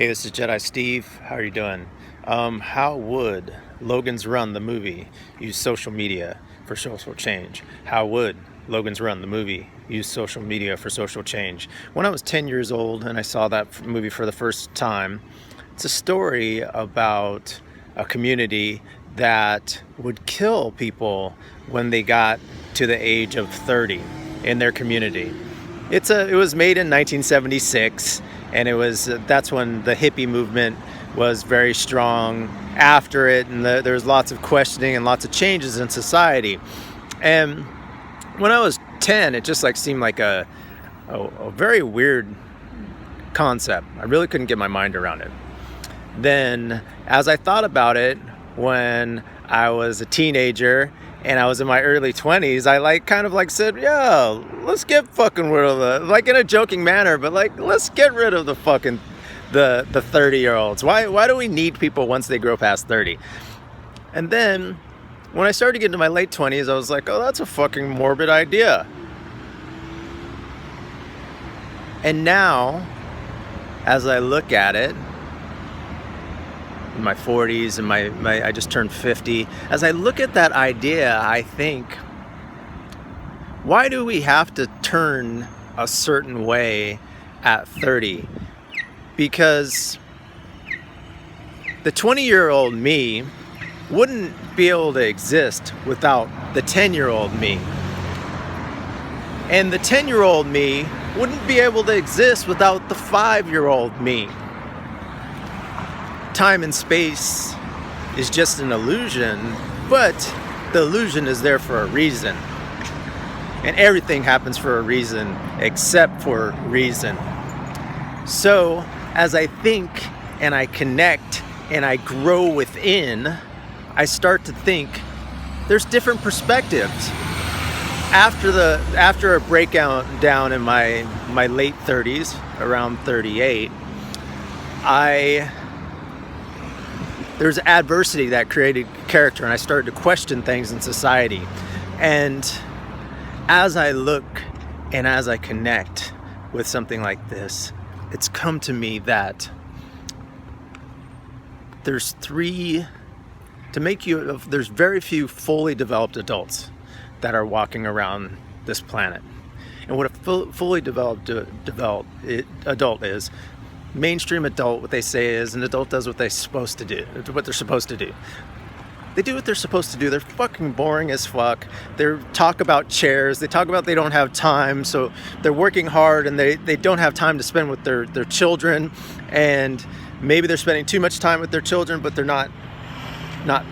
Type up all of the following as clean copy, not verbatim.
Hey, this is Jedi Steve. How are you doing? How would Logan's Run, the movie, use social media for social change? How would Logan's Run, the movie, use social media for social change? When I was 10 years old and I saw that movie for the first time, it's a story about a community that would kill people when they got to the age of 30 in their community. It was made in 1976, and that's when the hippie movement was very strong after it, and there was lots of questioning and lots of changes in society. And when I was 10, it just seemed like a very weird concept. I really couldn't get my mind around it. Then, as I thought about it when I was a teenager and I was in my early 20s, I said, yeah, let's get fucking rid of in a joking manner, but let's get rid of the 30-year-olds. Why do we need people once they grow past 30? And then when I started to get into my late 20s, I was like, oh, that's a fucking morbid idea. And now, as I look at it, in my 40s and I just turned 50. As I look at that idea, I think, why do we have to turn a certain way at 30? Because the 20-year-old me wouldn't be able to exist without the 10-year-old me. And the 10-year-old me wouldn't be able to exist without the 5-year-old me. Time and space is just an illusion, but the illusion is there for a reason. And everything happens for a reason, except for reason. So, as I think and I connect and I grow within, I start to think there's different perspectives. After a breakdown in my late 30s, around 38, there's adversity that created character, and I started to question things in society. And as I look and as I connect with something like this, it's come to me that there's very few fully developed adults that are walking around this planet. And what a fully developed adult is, mainstream adult, what they say is an adult does what they're supposed to do. They do what they're supposed to do. They're fucking boring as fuck. They talk about chairs. They talk about they don't have time, so they're working hard and they don't have time to spend with their children. And maybe they're spending too much time with their children, but they're not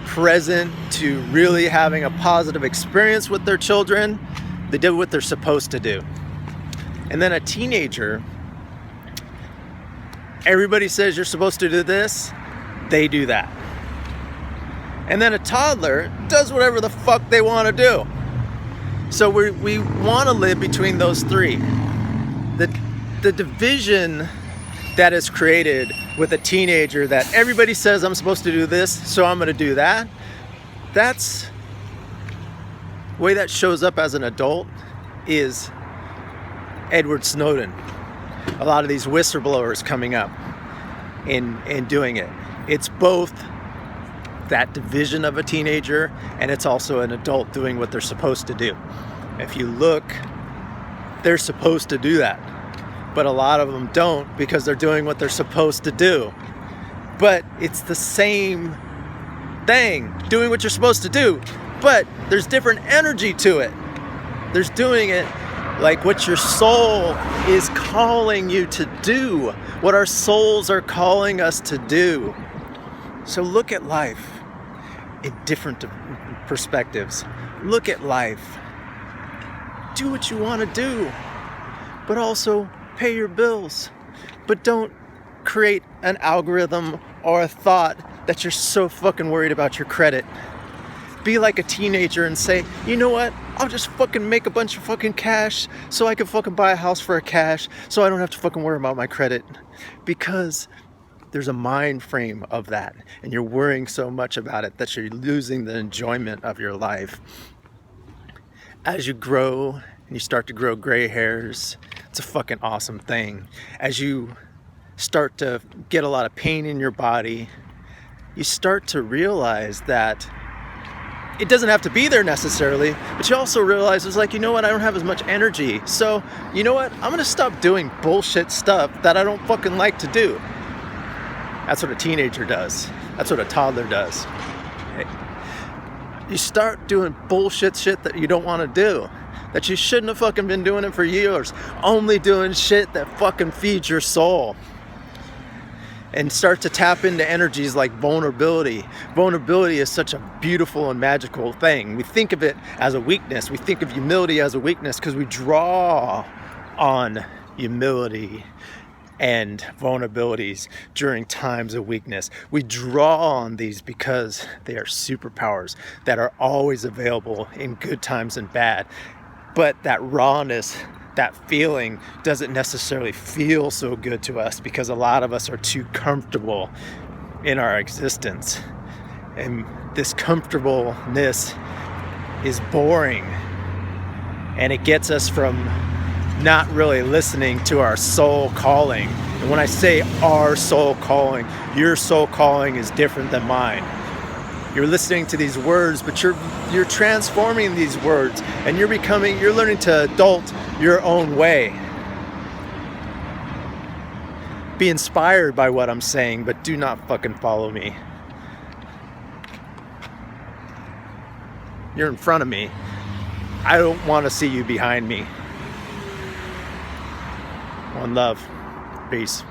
present to really having a positive experience with their children. They do what they're supposed to do. And then a teenager, everybody says you're supposed to do this, they do that. And then a toddler does whatever the fuck they want to do. So we want to live between those three. The division that is created with a teenager, that everybody says I'm supposed to do this, so I'm going to do that. That's the way that shows up as an adult is Edward Snowden. A lot of these whistleblowers coming up and doing it. It's both that division of a teenager, and it's also an adult doing what they're supposed to do. If you look, they're supposed to do that, but a lot of them don't because they're doing what they're supposed to do. But it's the same thing, doing what you're supposed to do, but there's different energy to it. There's doing it like what your soul is calling you to do, what our souls are calling us to do. So look at life in different perspectives. Look at life. Do what you want to do, but also pay your bills. But don't create an algorithm or a thought that you're so fucking worried about your credit. Be like a teenager and say, you know what? I'll just fucking make a bunch of fucking cash so I can fucking buy a house for a cash so I don't have to fucking worry about my credit. Because there's a mind frame of that, and you're worrying so much about it that you're losing the enjoyment of your life. As you grow and you start to grow gray hairs, it's a fucking awesome thing. As you start to get a lot of pain in your body, you start to realize that it doesn't have to be there necessarily, but you also realize it's like, you know what, I don't have as much energy. So, you know what, I'm gonna stop doing bullshit stuff that I don't fucking like to do. That's what a teenager does. That's what a toddler does. You start doing bullshit shit that you don't wanna do, that you shouldn't have fucking been doing it for years, only doing shit that fucking feeds your soul. And start to tap into energies like vulnerability. Vulnerability is such a beautiful and magical thing. We think of it as a weakness. We think of humility as a weakness because we draw on humility and vulnerabilities during times of weakness. We draw on these because they are superpowers that are always available in good times and bad. But that rawness, that feeling doesn't necessarily feel so good to us because a lot of us are too comfortable in our existence. And this comfortableness is boring. And it gets us from not really listening to our soul calling. And when I say our soul calling, your soul calling is different than mine. You're listening to these words, but you're transforming these words, and you're learning to adult your own way. Be inspired by what I'm saying, but do not fucking follow me. You're in front of me. I don't want to see you behind me. One love. Peace.